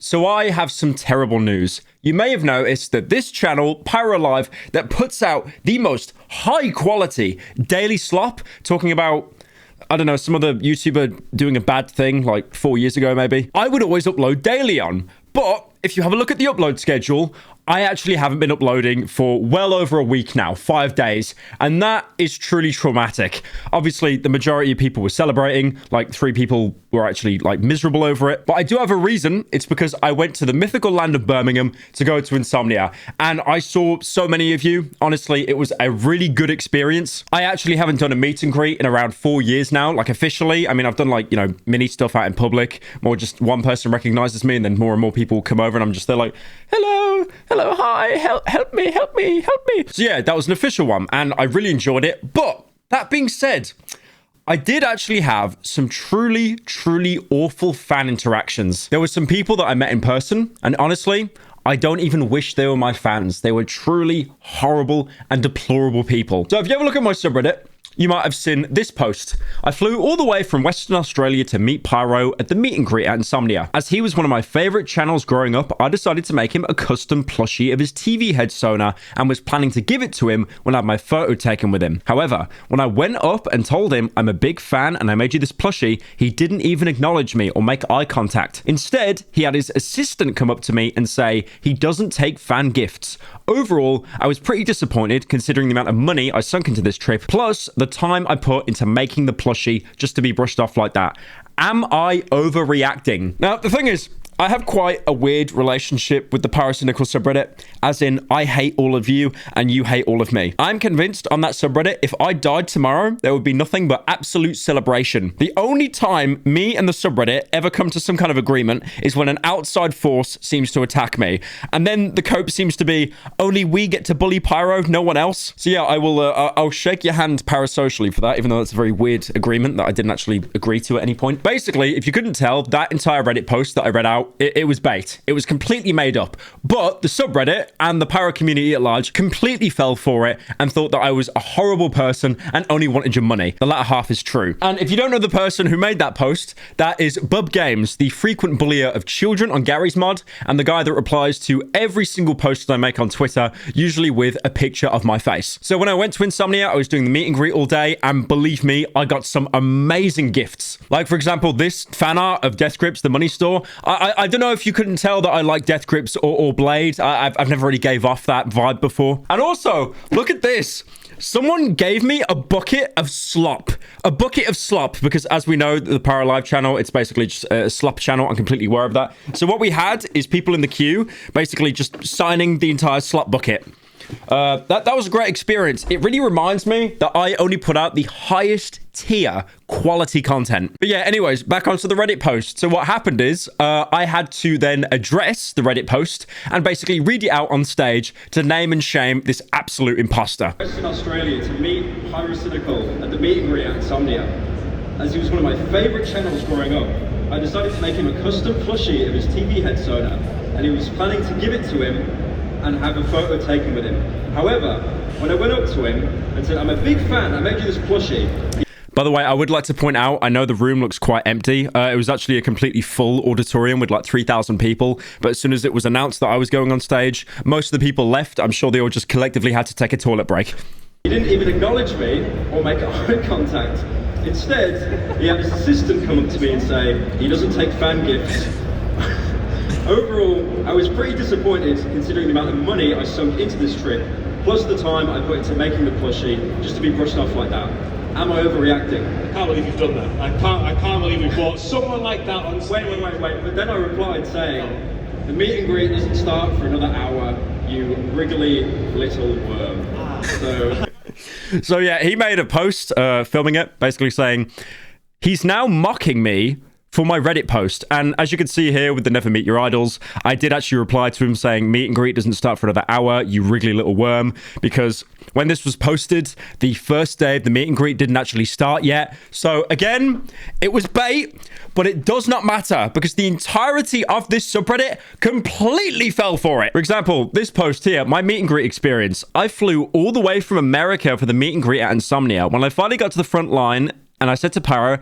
So I have some terrible news. You may have noticed that this channel, PyroLive, that puts out the most high quality daily slop, talking about, I don't know, some other YouTuber doing a bad thing like 4 years ago maybe, I would always upload daily on. But if you have a look at the upload schedule, I actually haven't been uploading for well over a week now, 5 days, and that is truly traumatic. Obviously, the majority of people were celebrating, like 3 people were actually like miserable over it, but I do have a reason. It's because I went to the mythical land of Birmingham to go to Insomnia, and I saw so many of you. Honestly, it was a really good experience. I actually haven't done a meet and greet in around 4 years now, like officially. I mean, I've done like, you know, mini stuff out in public, more just one person recognizes me and then more and more people come over and I'm just there like, hello, hi, help me. So yeah, that was an official one and I really enjoyed it. But that being said, I did actually have some truly awful fan interactions. There were some people that I met in person, and honestly, I don't even wish they were my fans. They were truly horrible and deplorable people. So if you ever look at my subreddit, you might have seen this post. I flew all the way from Western Australia to meet Pyro at the meet and greet at Insomnia. As he was one of my favorite channels growing up, I decided to make him a custom plushie of his TV head sonar and was planning to give it to him when I had my photo taken with him. However, when I went up and told him I'm a big fan and I made you this plushie, he didn't even acknowledge me or make eye contact. Instead, he had his assistant come up to me and say he doesn't take fan gifts. Overall, I was pretty disappointed considering the amount of money I sunk into this trip, plus the time I put into making the plushie just to be brushed off like that. Am I overreacting? Now, the thing is, I have quite a weird relationship with the Pyrocynical subreddit, as in I hate all of you and you hate all of me. I'm convinced on that subreddit, if I died tomorrow, there would be nothing but absolute celebration. The only time me and the subreddit ever come to some kind of agreement is when an outside force seems to attack me. And then the cope seems to be, only we get to bully Pyro, no one else. So yeah, I'll shake your hand parasocially for that, even though that's a very weird agreement that I didn't actually agree to at any point. Basically, if you couldn't tell, that entire Reddit post that I read out, it was bait. It was completely made up. But the subreddit and the Pyro community at large completely fell for it and thought that I was a horrible person and only wanted your money. The latter half is true. And if you don't know the person who made that post, that is Bub Games, the frequent bullier of children on Gary's mod, and the guy that replies to every single post that I make on Twitter, usually with a picture of my face. So when I went to Insomnia, I was doing the meet and greet all day, and believe me, I got some amazing gifts. Like, for example, this fan art of Death Grips, the money store. I don't know if you couldn't tell that I like Death Grips or Blade. I've never really gave off that vibe before. And also, look at this. Someone gave me a bucket of slop. A bucket of slop, because as we know, the PyroLive channel, it's basically just a slop channel. I'm completely aware of that. So what we had is people in the queue basically just signing the entire slop bucket. That was a great experience. It really reminds me that I only put out the highest tier quality content. But yeah, anyways, back onto the Reddit post. So what happened is I had to then address the Reddit post and basically read it out on stage to name and shame this absolute imposter. In Australia to meet Pyrocynical at the meet and greet at Insomnia. As he was one of my favorite channels growing up, I decided to make him a custom plushie of his TV head sonar, and he was planning to give it to him and have a photo taken with him. However, when I went up to him and said, I'm a big fan, I made you this plushie. By the way, I would like to point out, I know the room looks quite empty. It was actually a completely full auditorium with like 3,000 people. But as soon as it was announced that I was going on stage, most of the people left. I'm sure they all just collectively had to take a toilet break. He didn't even acknowledge me or make eye contact. Instead, he had his assistant come up to me and say, he doesn't take fan gifts. Overall, I was pretty disappointed considering the amount of money I sunk into this trip, plus the time I put into making the plushie just to be brushed off like that. Am I overreacting? I can't believe you've done that. I can't believe you brought someone like that on stage. Wait. But then I replied saying, the meet and greet doesn't start for another hour, you wriggly little worm. So yeah, he made a post filming it, basically saying, he's now mocking me for my Reddit post. And as you can see here with the Never Meet Your Idols, I did actually reply to him saying, meet and greet doesn't start for another hour, you wriggly little worm, because when this was posted, the first day of the meet and greet didn't actually start yet. So again, it was bait, but it does not matter because the entirety of this subreddit completely fell for it. For example, this post here, my meet and greet experience. I flew all the way from America for the meet and greet at Insomnia. When I finally got to the front line and I said to Pyro,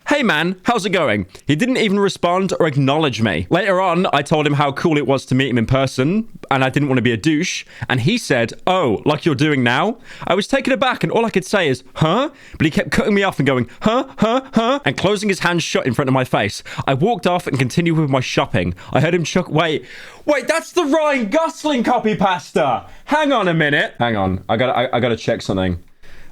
"Hey man, how's it going?" He didn't even respond or acknowledge me. Later on, I told him how cool it was to meet him in person, and I didn't want to be a douche, and he said, "Oh, like you're doing now?" I was taken aback, and all I could say is, "Huh?" But he kept cutting me off and going, "Huh?" and closing his hands shut in front of my face. I walked off and continued with my shopping. I heard him chuck, wait, that's the Ryan Gosling copy pasta. Hang on a minute. Hang on, I gotta check something.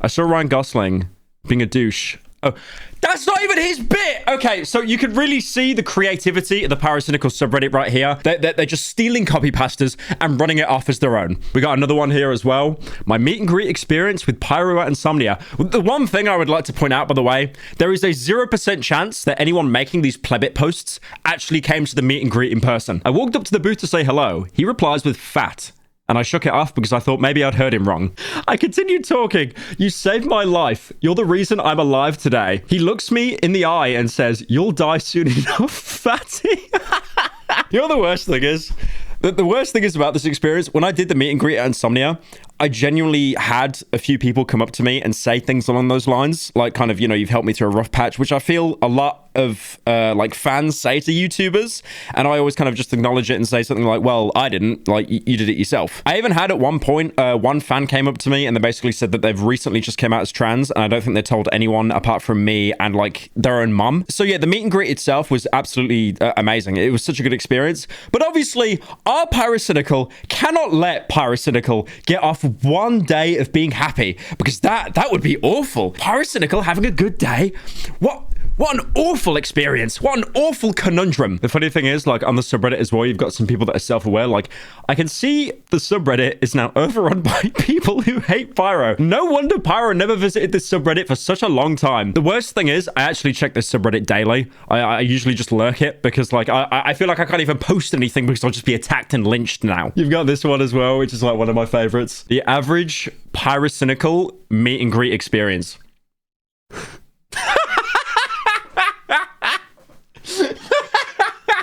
I saw Ryan Gosling being a douche. Oh, that's not even his bit. Okay, so you could really see the creativity of the Pyrocynical subreddit right here. They're just stealing copy pastas and running it off as their own. We got another one here as well. My meet and greet experience with Pyro at Insomnia. The one thing I would like to point out, by the way, there is a 0% chance that anyone making these plebit posts actually came to the meet and greet in person. I walked up to the booth to say hello. He replies with fat. And I shook it off because I thought maybe I'd heard him wrong. I continued talking. "You saved my life. You're the reason I'm alive today." He looks me in the eye and says, "You'll die soon enough, fatty." You know the worst thing is? The worst thing is about this experience, when I did the meet and greet at Insomnia, I genuinely had a few people come up to me and say things along those lines. Like, kind of, you know, "You've helped me through a rough patch," which I feel a lot of like fans say to YouTubers, and I always kind of just acknowledge it and say something like, "Well, I didn't, like, you did it yourself." I even had at one point one fan came up to me and they basically said that they've recently just came out as trans, and I don't think they told anyone apart from me and like their own mum. So yeah, the meet and greet itself was absolutely amazing. It was such a good experience, but obviously our Pyrocynical cannot let Pyrocynical get off one day of being happy, because that would be awful. Pyrocynical having a good day? What an awful experience. What an awful conundrum. The funny thing is, like, on the subreddit as well, you've got some people that are self-aware. Like, I can see the subreddit is now overrun by people who hate Pyro. No wonder Pyro never visited this subreddit for such a long time. The worst thing is, I actually check this subreddit daily. I usually just lurk it because, like, I feel like I can't even post anything because I'll just be attacked and lynched now. You've got this one as well, which is, like, one of my favorites. The average Pyrocynical meet and greet experience.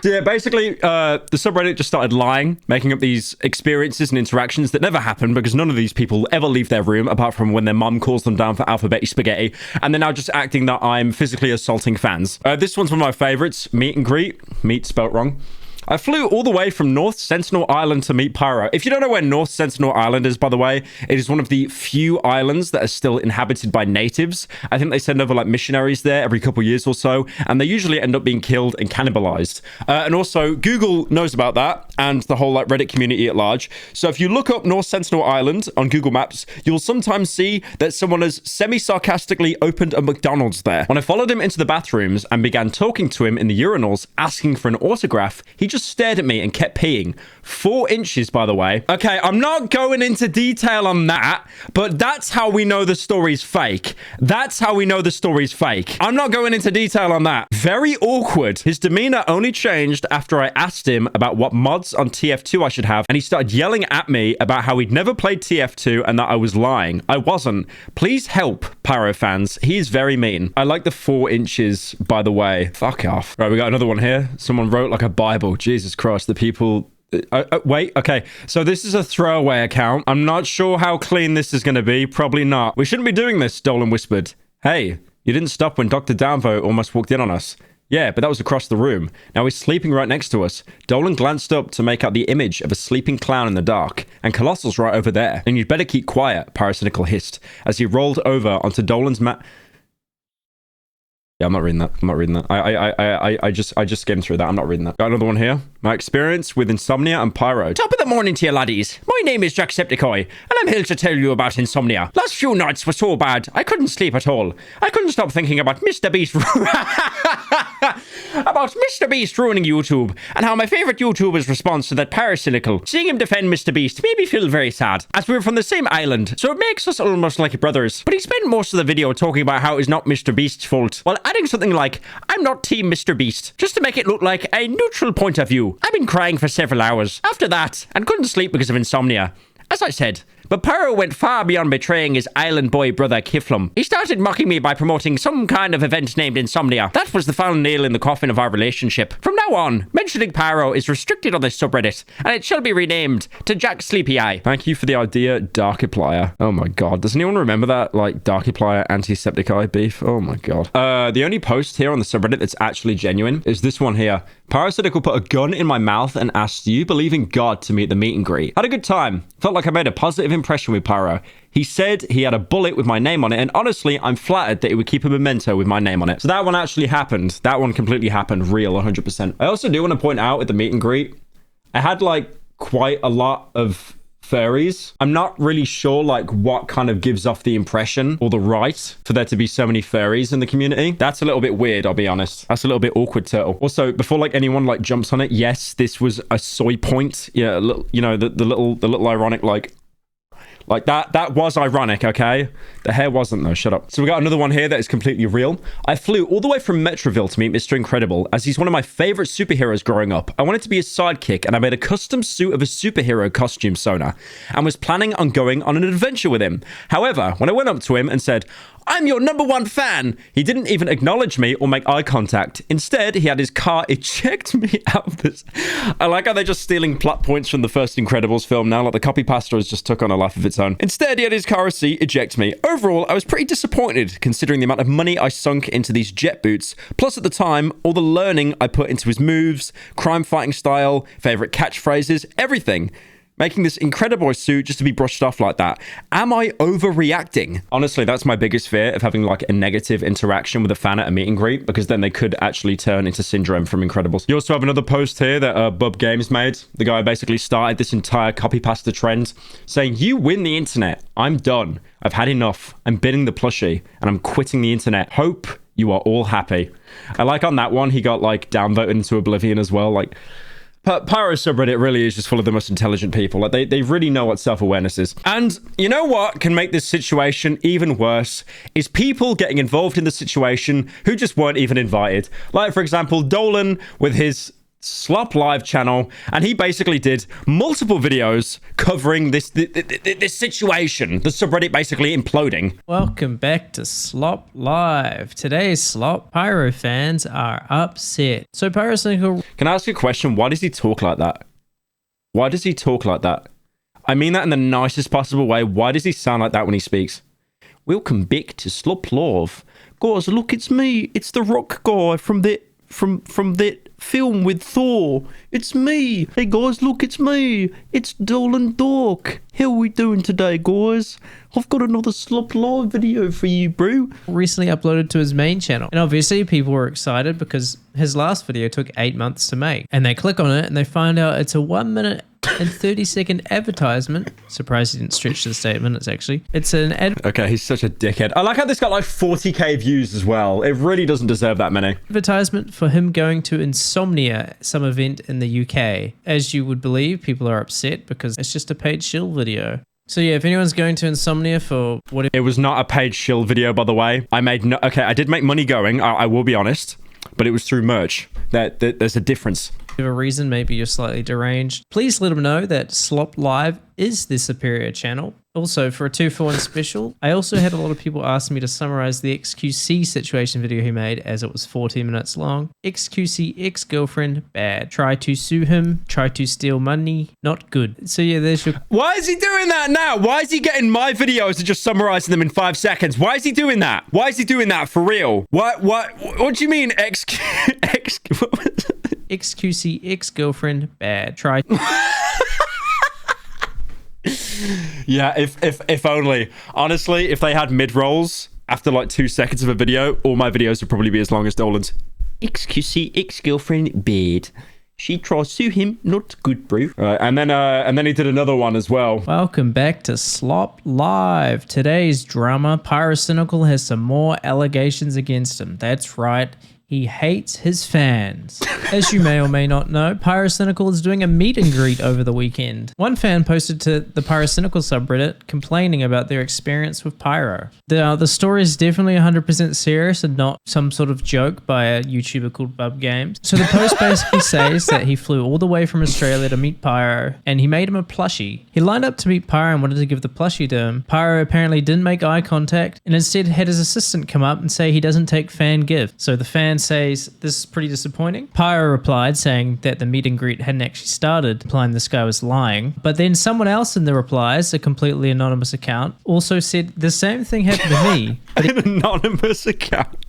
Yeah, basically, the subreddit just started lying, making up these experiences and interactions that never happened because none of these people ever leave their room apart from when their mum calls them down for alphabeti spaghetti, and they're now just acting that I'm physically assaulting fans. This one's one of my favorites. Meet and greet. Meet spelt wrong. I flew all the way from North Sentinel Island to meet Pyro. If you don't know where North Sentinel Island is, by the way, it is one of the few islands that are still inhabited by natives. I think they send over like missionaries there every couple years or so, and they usually end up being killed and cannibalized. And also, Google knows about that and the whole like Reddit community at large. So if you look up North Sentinel Island on Google Maps, you'll sometimes see that someone has semi-sarcastically opened a McDonald's there. When I followed him into the bathrooms and began talking to him in the urinals, asking for an autograph, he just stared at me and kept peeing. 4 inches, by the way. Okay, I'm not going into detail on that, but that's how we know the story's fake. That's how we know the story's fake. I'm not going into detail on that. Very awkward. His demeanor only changed after I asked him about what mods on TF2 I should have, and he started yelling at me about how he'd never played TF2 and that I was lying. I wasn't. Please help, Pyro fans. He's very mean. I like the 4 inches, by the way. Fuck off. Right, we got another one here. Someone wrote like a Bible. Jesus Christ, the people... wait, okay. So this is a throwaway account. I'm not sure how clean this is going to be. Probably not. We shouldn't be doing this, Dolan whispered. Hey, you didn't stop when Dr. Downvote almost walked in on us. Yeah, but that was across the room. Now he's sleeping right next to us. Dolan glanced up to make out the image of a sleeping clown in the dark. And Colossal's right over there. And you'd better keep quiet, Pyrocynical hissed, as he rolled over onto Dolan's mat. Yeah, I'm not reading that. I'm not reading that. I just skimmed through that. I'm not reading that. Got another one here. My experience with Insomnia and Pyro. Top of the morning to you, laddies. My name is Jacksepticeye, and I'm here to tell you about Insomnia. Last few nights were so bad, I couldn't sleep at all. I couldn't stop thinking about Mr. Beast... about Mr. Beast ruining YouTube, and how my favorite YouTuber's response to that Pyrocynical. Seeing him defend Mr. Beast made me feel very sad, as we were from the same island, so it makes us almost like brothers. But he spent most of the video talking about how it's not Mr. Beast's fault, while adding something like, I'm not Team Mr. Beast, just to make it look like a neutral point of view. I've been crying for several hours after that, and couldn't sleep because of insomnia. As I said, But Pyro went far beyond betraying his island boy brother Kiflum. He started mocking me by promoting some kind of event named Insomnia. That was the final nail in the coffin of our relationship. From now on, mentioning Pyro is restricted on this subreddit, and it shall be renamed to Jack Sleepy Eye. Thank you for the idea, Darkiplier. Oh my god. Does anyone remember that? Like, Darkiplier Antisepticeye beef? Oh my god. The only post here on the subreddit that's actually genuine is this one here. Parasitical put a gun in my mouth and asked, "Do you believe in God?" to me at the meet and greet. Had a good time. Felt like I made a positive impression with Pyro. He said he had a bullet with my name on it, and honestly, I'm flattered that he would keep a memento with my name on it. So that one actually happened. That one completely happened. Real, 100%. I also do want to point out at the meet and greet, I had like quite a lot of furries. I'm not really sure like what kind of gives off the impression or the right for there to be so many furries in the community. That's a little bit weird, I'll be honest. That's a little bit awkward, Turtle. Also, before like anyone like jumps on it, yes, this was a soy point. Yeah, you know, the little ironic like that was ironic, okay? The hair wasn't though, shut up. So we got another one here that is completely real. I flew all the way from Metroville to meet Mr. Incredible, as he's one of my favorite superheroes growing up. I wanted to be his sidekick, and I made a custom suit of a superhero costume Sona, and was planning on going on an adventure with him. However, when I went up to him and said, "I'm your #1 fan," he didn't even acknowledge me or make eye contact. Instead, he had his car eject me out of this. I like how they're just stealing plot points from the first Incredibles film now. Like the copy pasta has just took on a life of its own. Instead, he had his car seat eject me. Overall, I was pretty disappointed considering the amount of money I sunk into these jet boots. Plus, at the time, all the learning I put into his moves, crime fighting style, favorite catchphrases, everything. Making this incredible suit just to be brushed off like that. Am I overreacting? Honestly, that's my biggest fear of having like a negative interaction with a fan at a meet and greet, because then they could actually turn into Syndrome from Incredibles. You also have another post here that Bub Games made. The guy basically started this entire copy pasta trend saying, "You win the internet. I'm done. I've had enough. I'm bidding the plushie and I'm quitting the internet. Hope you are all happy." I like on that one, he got like downvoted into oblivion as well. Like, Pyro subreddit really is just full of the most intelligent people. Like they really know what self-awareness is. And you know what can make this situation even worse is people getting involved in the situation who just weren't even invited. Like, for example, Dolan with his SlopLive channel, and he basically did multiple videos covering this situation, the subreddit basically imploding. Welcome back to SlopLive. Today's Slop Pyro fans are upset. So Pyrocynical, can I ask you a question? Why does he talk like that? Why does he talk like that? I mean that in the nicest possible way. Why does he sound like that when he speaks? Welcome back to SlopLive. Guys, look, it's me. It's the rock guy from that film with Thor. It's me. Hey guys, look, it's me. It's Dolan Dork. How are we doing today, guys? I've got another SlopLive video for you, bro. recently uploaded to his main channel. And obviously people were excited because his last video took 8 months to make. And they click on it and they find out it's a 1 minute and 30-second advertisement. Surprised he didn't stretch the statement. It's an Okay, he's such a dickhead. I like how this got like 40k views as well. It really doesn't deserve that many. advertisement for him going to Insomnia, some event in the UK. As you would believe, people are upset because it's just a paid shill video. So yeah, if anyone's going to Insomnia for whatever... It was not a paid shill video, by the way. I made no... Okay, I did make money going, I will be honest, but it was through merch. There's a difference. whatever reason, maybe you're slightly deranged, please let them know that SlopLive is the superior channel. Also, for a 2-for-1 special, I also had a lot of people ask me to summarize the XQC situation video he made, as it was 14 minutes long. XQC ex-girlfriend, bad. Try to sue him, try to steal money, not good. So yeah, there's your... Why is he doing that now? Why is he getting my videos and just summarizing them in 5 seconds? Why is he doing that? Why is he doing that for real? What do you mean XQC ex-girlfriend, bad. Try... Yeah, if only. Honestly, if they had mid-rolls after like 2 seconds of a video, all my videos would probably be as long as Dolan's. XQC ex-girlfriend bad. She tries to sue him, not good, bro. Right, and then he did another one as well. Welcome back to SlopLive. Today's drama, Pyrocynical has some more allegations against him. That's right. He hates his fans. As you may or may not know, Pyrocynical is doing a meet and greet over the weekend. One fan posted to the Pyrocynical subreddit complaining about their experience with Pyro. The story is definitely 100% serious and not some sort of joke by a YouTuber called Bub Games. So the post basically says that he flew all the way from Australia to meet Pyro and he made him a plushie. He lined up to meet Pyro and wanted to give the plushie to him. Pyro apparently didn't make eye contact and instead had his assistant come up and say he doesn't take fan gifts. So the fan says, this is pretty disappointing. Pyro replied saying that the meet and greet hadn't actually started, implying this guy was lying. But then someone else in the replies, a completely anonymous account, also said the same thing happened to me. An anonymous account.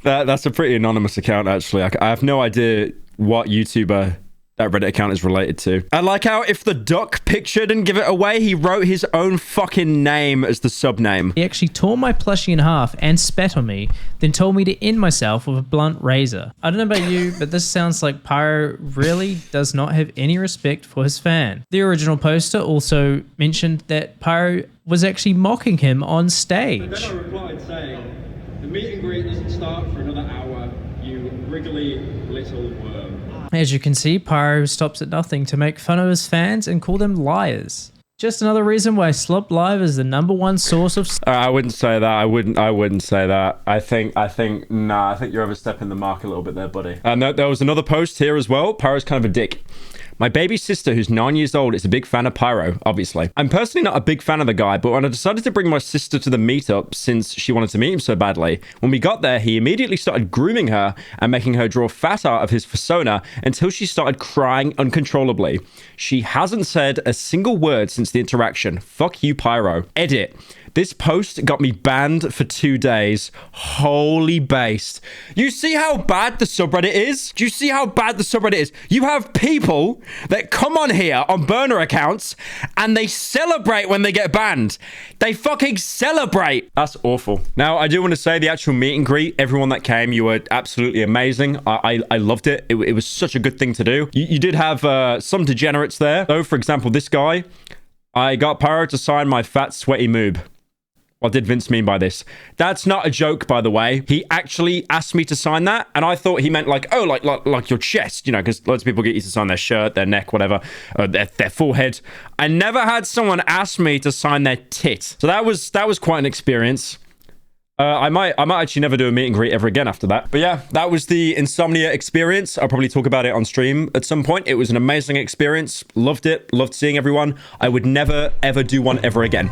That's a pretty anonymous account, actually. I have no idea what YouTuber that Reddit account is related to. I like how if the duck picture didn't give it away, he wrote his own fucking name as the sub name. He actually tore my plushie in half and spat on me, then told me to end myself with a blunt razor. I don't know about you, but this sounds like Pyro really does not have any respect for his fan. The original poster also mentioned that Pyro was actually mocking him on stage. Then I replied saying, the meet and greet doesn't start for another hour, you wriggly little worm. As you can see, Pyro stops at nothing to make fun of his fans and call them liars. Just another reason why SlopLive is the #1 source of... I wouldn't say that. I wouldn't say that. I think you're overstepping the mark a little bit there, buddy. And there was another post here as well. Pyro's kind of a dick. My baby sister, who's 9 years old, is a big fan of Pyro, obviously. I'm personally not a big fan of the guy, but when I decided to bring my sister to the meetup since she wanted to meet him so badly, when we got there, he immediately started grooming her and making her draw fat art of his persona until she started crying uncontrollably. She hasn't said a single word since the interaction. Fuck you, Pyro. Edit. This post got me banned for 2 days. Holy based. You see how bad the subreddit is? Do you see how bad the subreddit is? You have people that come on here on burner accounts and they celebrate when they get banned. They fucking celebrate. That's awful. Now, I do want to say the actual meet and greet, everyone that came, you were absolutely amazing. I loved it. It was such a good thing to do. You did have some degenerates there. So, for example, this guy, I got Pyro to sign my fat, sweaty moob. What did Vince mean by this? That's not a joke, by the way. He actually asked me to sign that, and I thought he meant like, oh, like your chest, you know, because lots of people get you to sign their shirt, their neck, whatever, their forehead. I never had someone ask me to sign their tit, so that was quite an experience. I might actually never do a meet and greet ever again after that. But yeah, that was the Insomnia experience. I'll probably talk about it on stream at some point. It was an amazing experience. Loved it. Loved seeing everyone. I would never, ever do one ever again.